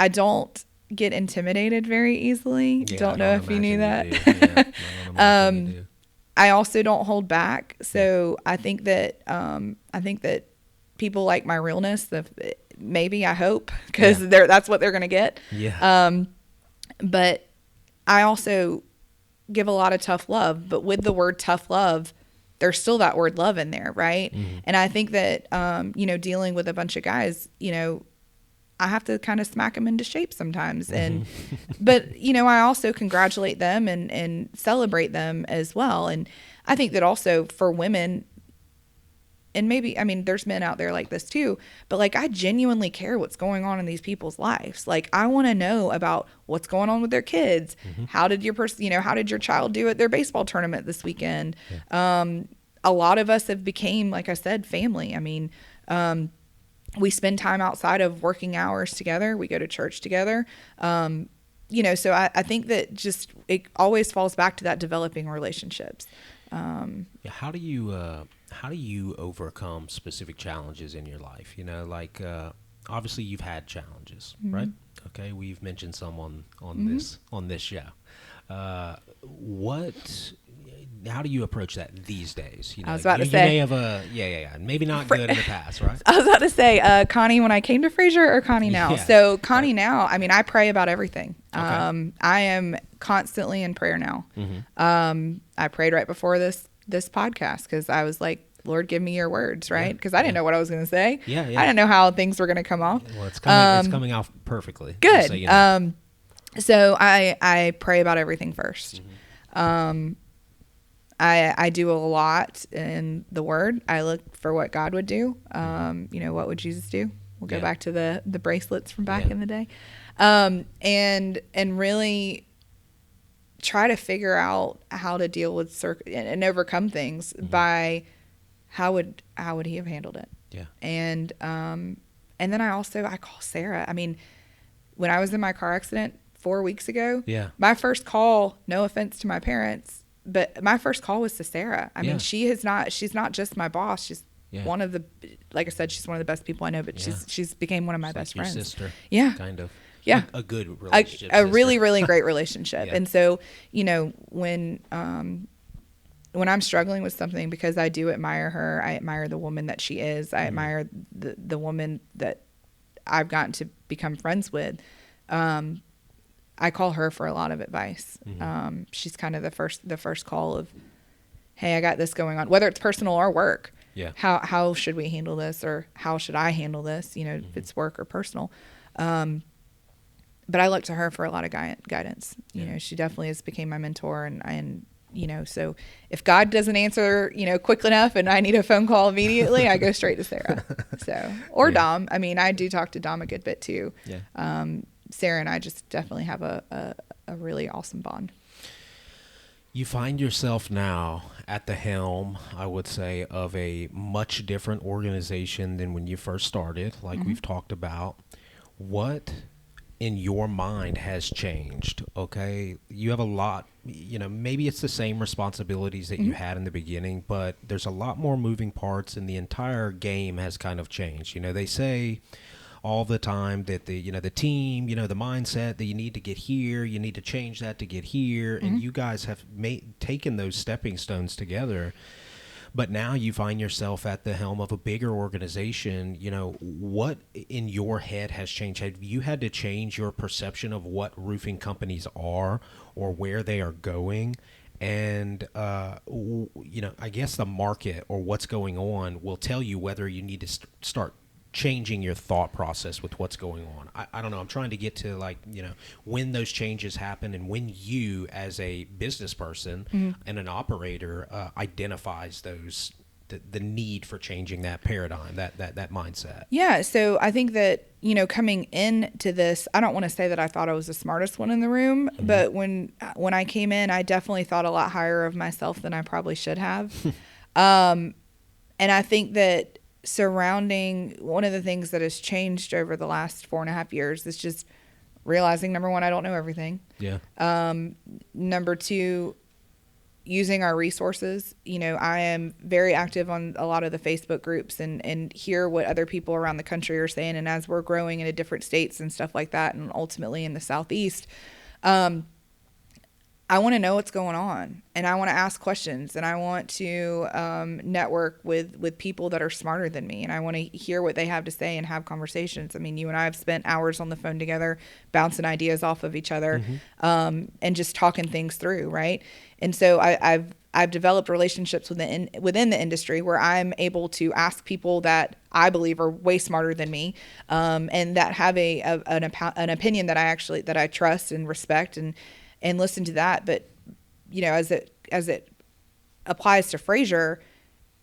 don't get intimidated very easily. Don't know if you knew that. I also don't hold back. So I think that people like my realness. Maybe, I hope, because that's what they're gonna get. But I also give a lot of tough love. But with the word tough love, there's still that word love in there, right? And I think that dealing with a bunch of guys, I have to kind of smack them into shape sometimes. And, but, you know, I also congratulate them and celebrate them as well. And I think that also for women, and maybe, I mean, there's men out there like this too, but like, I genuinely care what's going on in these people's lives. Like, I want to know about what's going on with their kids. How did how did your child do at their baseball tournament this weekend? A lot of us have became, like I said, family. I mean, we spend time outside of working hours together. We go to church together. You know, so I think that just, it always falls back to that developing relationships. Yeah, how do you overcome specific challenges in your life? You know, like obviously you've had challenges, right? Okay, we've mentioned some on this show. How do you approach that these days? You know, I was about to say, you may have maybe not good in the past, right? I was about to say, Connie when I came to Fraser, or Connie now? Yeah. So Connie now, I mean, I pray about everything. Okay. I am constantly in prayer now. I prayed right before this podcast because I was like, Lord, give me your words, right? Because I didn't know what I was going to say. Yeah. I didn't know how things were going to come off. Well, it's coming off perfectly. Good. So, you know. So I pray about everything first. I do a lot in the Word. I look for what God would do. You know, what would Jesus do? We'll go back to the bracelets from back in the day, and really try to figure out how to deal with and overcome things by how would he have handled it? Yeah. And then I call Sarah. I mean, when I was in my car accident 4 weeks ago, my first call, no offense to my parents, but my first call was to Sarah. I mean, she's not just my boss. She's one of the, like I said, she's one of the best people I know, but she's became one of my best friends. Your sister. Yeah. Kind of. Yeah. A good relationship. A really, really great relationship. Yeah. And so, you know, when I'm struggling with something, because I do admire her, I admire the woman that she is. I admire the woman that I've gotten to become friends with. I call her for a lot of advice. She's kind of the first call of, hey, I got this going on, whether it's personal or work. Yeah. How should we handle this, or how should I handle this? You know, if it's work or personal. But I look to her for a lot of guidance. You know, she definitely has became my mentor, and you know, so if God doesn't answer, you know, quick enough and I need a phone call immediately, I go straight to Sarah. So, or Dom. I mean, I do talk to Dom a good bit too. Yeah. Sarah and I just definitely have a really awesome bond. You find yourself now at the helm, I would say, of a much different organization than when you first started, like we've talked about. What in your mind has changed? Okay, you have a lot, you know, maybe it's the same responsibilities that you had in the beginning, but there's a lot more moving parts, and the entire game has kind of changed. You know, they say all the time that the team, the mindset that you need to get here, you need to change that to get here, and you guys have taken those stepping stones together. But now you find yourself at the helm of a bigger organization. You know, what in your head has changed? Have you had to change your perception of what roofing companies are or where they are going? And, I guess the market or what's going on will tell you whether you need to start changing your thought process with what's going on. I don't know. I'm trying to get to when those changes happen and when you as a business person and an operator identifies the need for changing that paradigm, that mindset. Yeah. So I think that, coming into this, I don't want to say that I thought I was the smartest one in the room, but when I came in, I definitely thought a lot higher of myself than I probably should have. And I think that surrounding one of the things that has changed over the last 4.5 years is just realizing, number one, I don't know everything. Yeah. Number two, using our resources. I am very active on a lot of the Facebook groups and hear what other people around the country are saying. And as we're growing into different states and stuff like that, and ultimately in the Southeast, I want to know what's going on, and I want to ask questions, and I want to network with people that are smarter than me, and I want to hear what they have to say and have conversations. I mean, you and I have spent hours on the phone together, bouncing ideas off of each other, and just talking things through, right? And so I've developed relationships within the industry where I'm able to ask people that I believe are way smarter than me, and that have an opinion that I trust and respect, and listen to that. But, you know, as it applies to Fraser,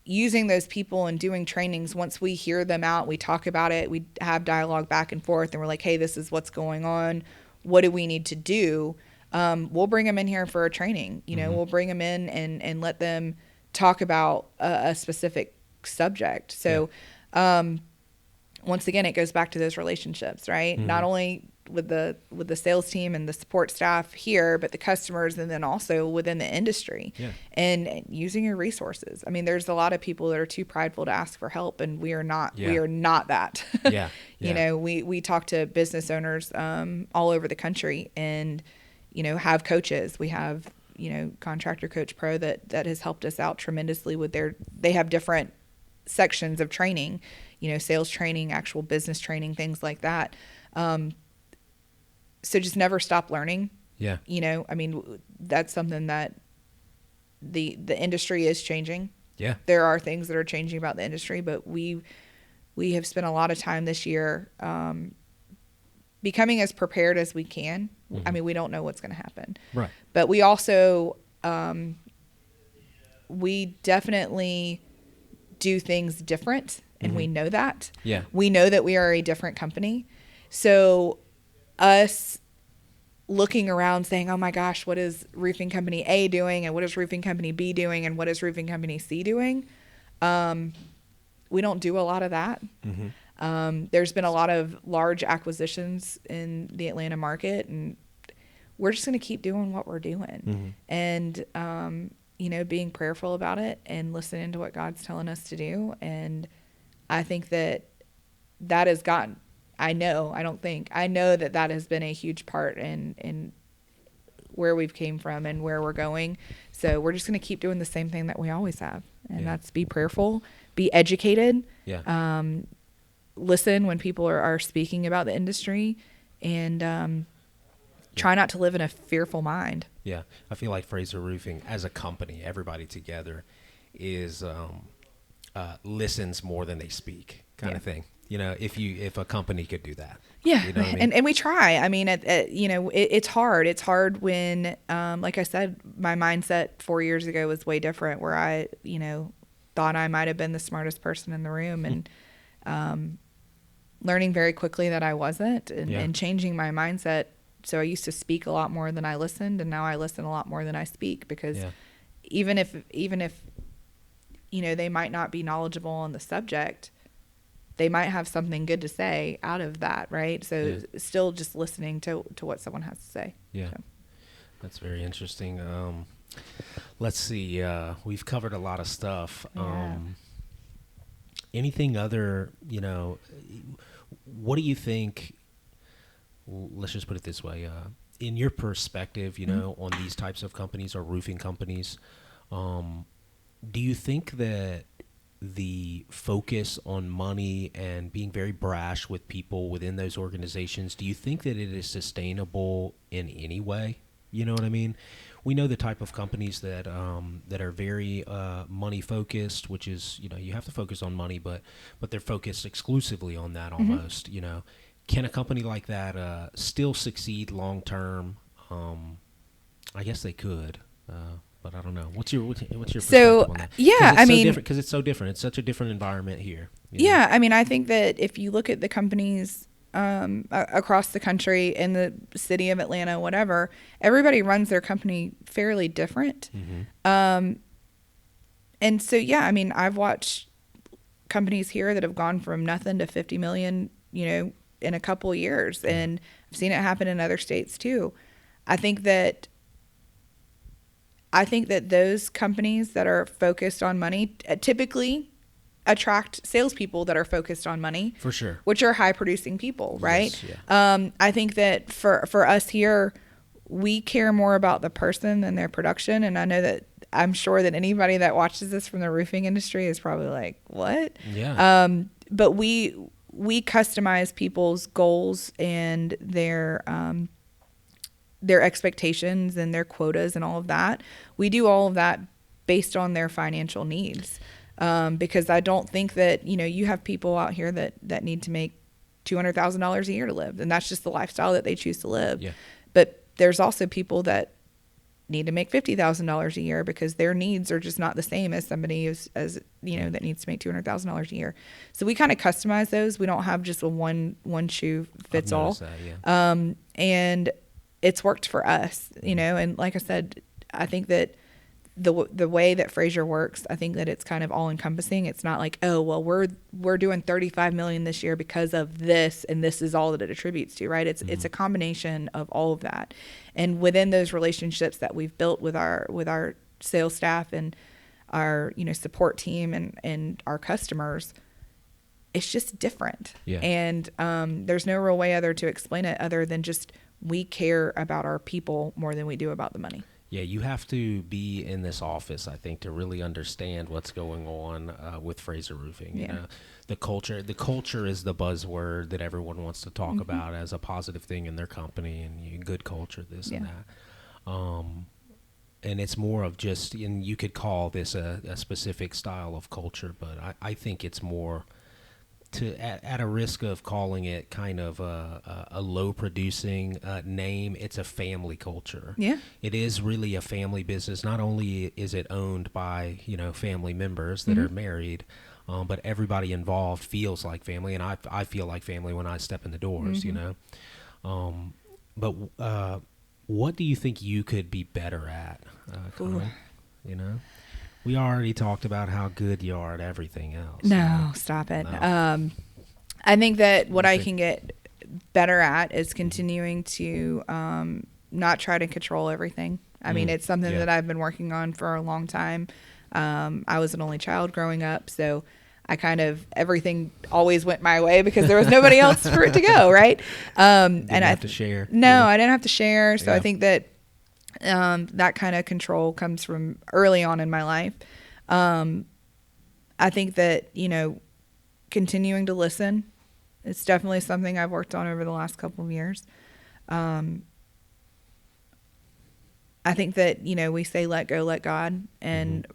using those people and doing trainings, once we hear them out, we talk about it, we have dialogue back and forth, and we're like, hey, this is what's going on. What do we need to do? We'll bring them in here for a training. You know, we'll bring them in and let them talk about a specific subject. So, once again, it goes back to those relationships, right? Not only with the sales team and the support staff here, but the customers, and then also within the industry, and using your resources. I mean, there's a lot of people that are too prideful to ask for help, and we are not that. You know, we talk to business owners all over the country, and, you know, have coaches. We have, you know, Contractor Coach Pro that has helped us out tremendously with they have different sections of training, you know, sales training, actual business training, things like that. So just never stop learning. Yeah. You know, I mean, that's something that the industry is changing. Yeah. There are things that are changing about the industry, but we have spent a lot of time this year becoming as prepared as we can. I mean, we don't know what's going to happen. Right. But we also, we definitely do things different, and we know that. Yeah. We know that we are a different company. So us looking around saying, oh my gosh, what is roofing company A doing, and what is roofing company B doing, and what is roofing company C doing? We don't do a lot of that. There's been a lot of large acquisitions in the Atlanta market, and we're just going to keep doing what we're doing. And, you know, being prayerful about it and listening to what God's telling us to do. And I think that has gotten, I know that has been a huge part in where we've came from and where we're going. So we're just going to keep doing the same thing that we always have. And that's be prayerful, be educated, listen when people are speaking about the industry, and try not to live in a fearful mind. Yeah. I feel like Fraser Roofing as a company, everybody together is listens more than they speak kind of thing. You know, if a company could do that. Yeah. You know what I mean? And we try. I mean, you know, it's hard. It's hard when, like I said, my mindset 4 years ago was way different, where I, you know, thought I might have been the smartest person in the room, and learning very quickly that I wasn't, and changing my mindset. So I used to speak a lot more than I listened, and now I listen a lot more than I speak, because even if, you know, they might not be knowledgeable on the subject, they might have something good to say out of that, right? So still just listening to what someone has to say. Yeah. So. That's very interesting. Let's see. We've covered a lot of stuff. Yeah. Anything other, you know, what do you think, let's just put it this way, in your perspective, you know, on these types of companies or roofing companies, do you think that the focus on money and being very brash with people within those organizations, do you think that it is sustainable in any way? You know what I mean? We know the type of companies that are very money focused, which is, you know, you have to focus on money, but they're focused exclusively on that almost. You know, can a company like that still succeed long term? I guess they could, but I don't know. What's your perspective on that? Yeah, I mean, because it's so different. It's such a different environment here. Yeah, I mean, I think that if you look at the companies across the country, in the city of Atlanta, whatever, everybody runs their company fairly different. And so, yeah, I mean, I've watched companies here that have gone from nothing to 50 million, you know, in a couple of years. And I've seen it happen in other states too. I think that those companies that are focused on money typically attract salespeople that are focused on money, for sure, which are high producing people, right? Yes, yeah. I think that for us here, we care more about the person than their production. And I'm sure that anybody that watches this from the roofing industry is probably like, what? Yeah. But we customize people's goals and their expectations and their quotas and all of that. We do all of that based on their financial needs. Because I don't think that, you have people out here that need to make $200,000 a year to live. And that's just the lifestyle that they choose to live. Yeah. But there's also people that need to make $50,000 a year because their needs are just not the same as somebody as that needs to make $200,000 a year. So we kind of customize those. We don't have just a one shoe fits all. That, yeah. And it's worked for us, and like I said, I think that the way that Fraser works, I think that it's kind of all encompassing. It's not like, oh, well, we're doing 35 million this year because of this, and this is all that it attributes to, right? It's a combination of all of that. And within those relationships that we've built with our sales staff and our, support team and our customers, it's just different. Yeah. And there's no real way to explain it other than just we care about our people more than we do about the money. Yeah, you have to be in this office, I think, to really understand what's going on with Fraser Roofing. Yeah. The culture is the buzzword that everyone wants to talk about as a positive thing in their company, and good culture, this and that. And it's more of just, and you could call this a specific style of culture, but I think it's more at a risk of calling it kind of a low producing name, it's a family culture. Yeah. It is really a family business. Not only is it owned by, family members that are married, but everybody involved feels like family. And I feel like family when I step in the doors, But what do you think you could be better at, Connie? We already talked about how good you are at everything else. No, stop it. No. I think that what I can get better at is continuing to not try to control everything. I mean, it's something that I've been working on for a long time. I was an only child growing up, so I everything always went my way because there was nobody else for it to go, right? Didn't have to share. No, I didn't have to share. So Yeah. I think that that kind of control comes from early on in my life. I think that, continuing to listen, it's definitely something I've worked on over the last couple of years. I think that, we say, let go, let God, and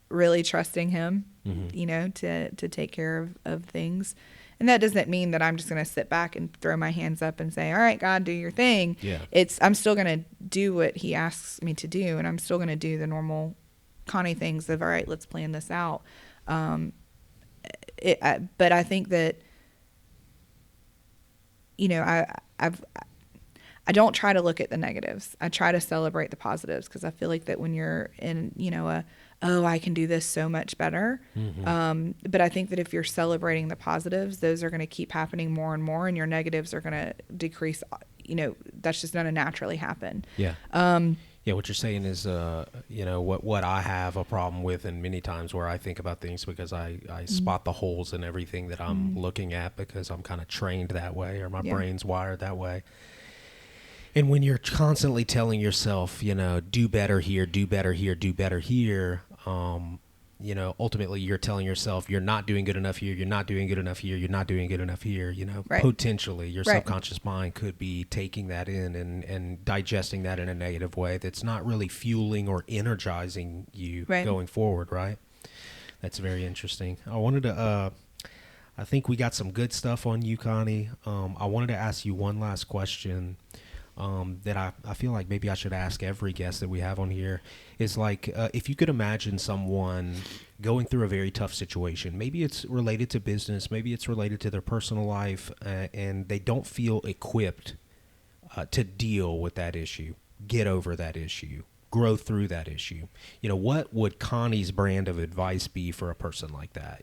really trusting him, to take care of things. And that doesn't mean that I'm just going to sit back and throw my hands up and say, all right, God, do your thing. Yeah. I'm still going to do what he asks me to do. And I'm still going to do the normal Connie things of, all right, let's plan this out. But I think that, I don't try to look at the negatives. I try to celebrate the positives because I feel like that when you're in, I can do this so much better. But I think that if you're celebrating the positives, those are going to keep happening more and more, and your negatives are going to decrease. That's just going to naturally happen. Yeah. Yeah, what you're saying is, what I have a problem with, and many times where I think about things because I spot the holes in everything that I'm looking at because I'm kind of trained that way or my brain's wired that way. And when you're constantly telling yourself, do better here, do better here, do better here, ultimately you're telling yourself you're not doing good enough here, you're not doing good enough here, you're not doing good enough here, Right. Potentially your Right. subconscious mind could be taking that in and digesting that in a negative way that's not really fueling or energizing you Right. going forward, right? That's very interesting. I wanted to, I think we got some good stuff on you, Connie. I wanted to ask you one last question. That I feel like maybe I should ask every guest that we have on here is like, if you could imagine someone going through a very tough situation, maybe it's related to business, maybe it's related to their personal life, and they don't feel equipped to deal with that issue, get over that issue, grow through that issue. What would Connie's brand of advice be for a person like that?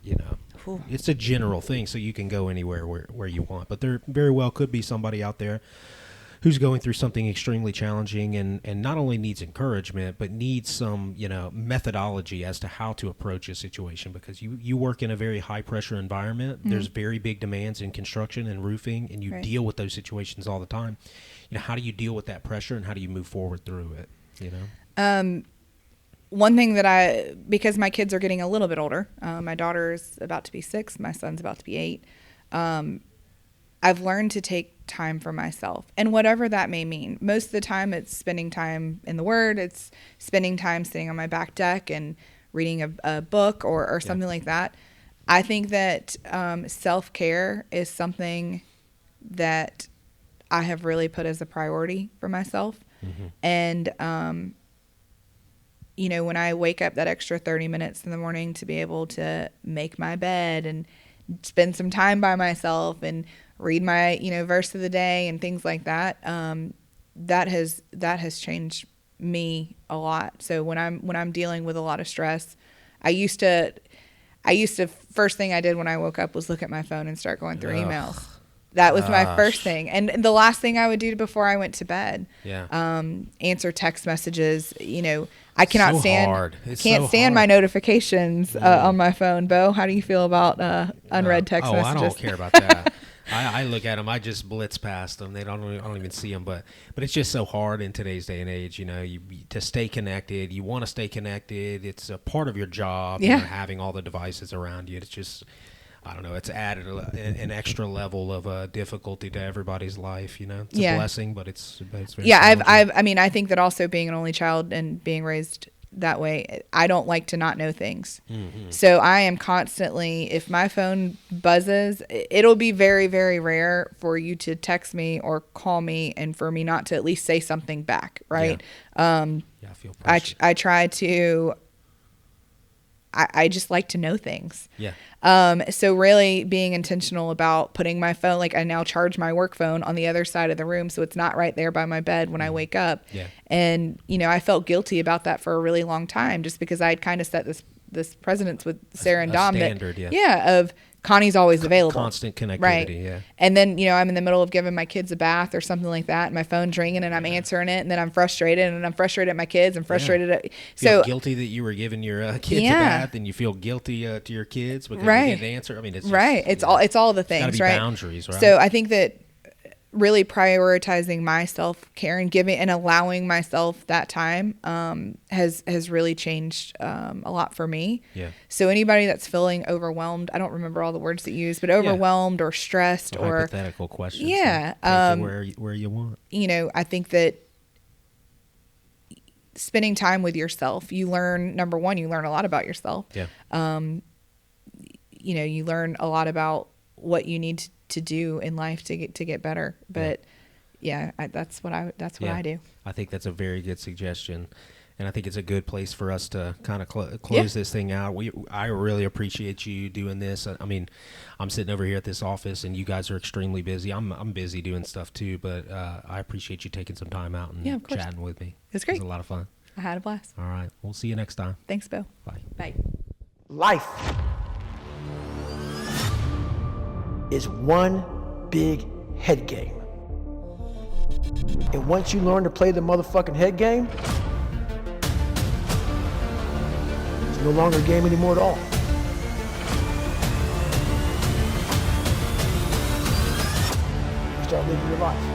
Ooh. It's a general thing, so you can go anywhere where you want, but there very well could be somebody out there who's going through something extremely challenging and not only needs encouragement, but needs some, methodology as to how to approach a situation, because you work in a very high pressure environment. There's very big demands in construction and roofing, and you deal with those situations all the time. How do you deal with that pressure, and how do you move forward through it? One thing that because my kids are getting a little bit older, my daughter's about to be 6, my son's about to be 8. I've learned to take time for myself, and whatever that may mean. Most of the time it's spending time in the Word. It's spending time sitting on my back deck and reading a book or something like that. I think that self-care is something that I have really put as a priority for myself. And, when I wake up that extra 30 minutes in the morning to be able to make my bed and spend some time by myself and read my, verse of the day and things like that, that has changed me a lot. So when I'm dealing with a lot of stress, I used to first thing I did when I woke up was look at my phone and start going through emails. That was my first thing. And the last thing I would do before I went to bed. Answer text messages. I cannot stand my notifications on my phone. Bo, how do you feel about unread text messages? I don't care about that. I look at them. I just blitz past them. I don't even see them. But it's just so hard in today's day and age. To stay connected. You want to stay connected. It's a part of your job. Having all the devices around you. It's just, I don't know. It's added an extra level of difficulty to everybody's life. It's a blessing, but it's very challenging. I think that also being an only child and being raised that way, I don't like to not know things. So I am constantly, if my phone buzzes, it'll be very, very rare for you to text me or call me and for me not to at least say something back, right? I feel pressure. I try to, I just like to know things. So really being intentional about putting my phone, like I now charge my work phone on the other side of the room, so it's not right there by my bed when I wake up. And I felt guilty about that for a really long time, just because I had kind of set this precedence with Sarah and Dom standard, of Connie's always available. Constant connectivity, right. And then, I'm in the middle of giving my kids a bath or something like that, and my phone's ringing and I'm answering it, and then I'm frustrated, and I'm frustrated at my kids and frustrated at... Feel guilty that you were giving your kids a bath, and you feel guilty to your kids because you didn't answer. I mean, it's just, it's all the things, it's gotta be boundaries, right? So I think that really prioritizing my self-care and giving and allowing myself that time has really changed a lot for me. So anybody that's feeling overwhelmed, I don't remember all the words that you use, but overwhelmed or stressed or hypothetical questions. Where you want. I think that spending time with yourself, you learn, number one, you learn a lot about yourself. You learn a lot about what you need to do in life to get better. But that's what I do. I think that's a very good suggestion, and I think it's a good place for us to kind of close this thing out. I really appreciate you doing this. I mean, I'm sitting over here at this office, and you guys are extremely busy. I'm busy doing stuff too, but I appreciate you taking some time out and chatting with me. It was great. It was a lot of fun. I had a blast. All right, we'll see you next time. Thanks, Bill. Bye. Bye. Life is one big head game. And once you learn to play the motherfucking head game, it's no longer a game anymore at all. You start living your life.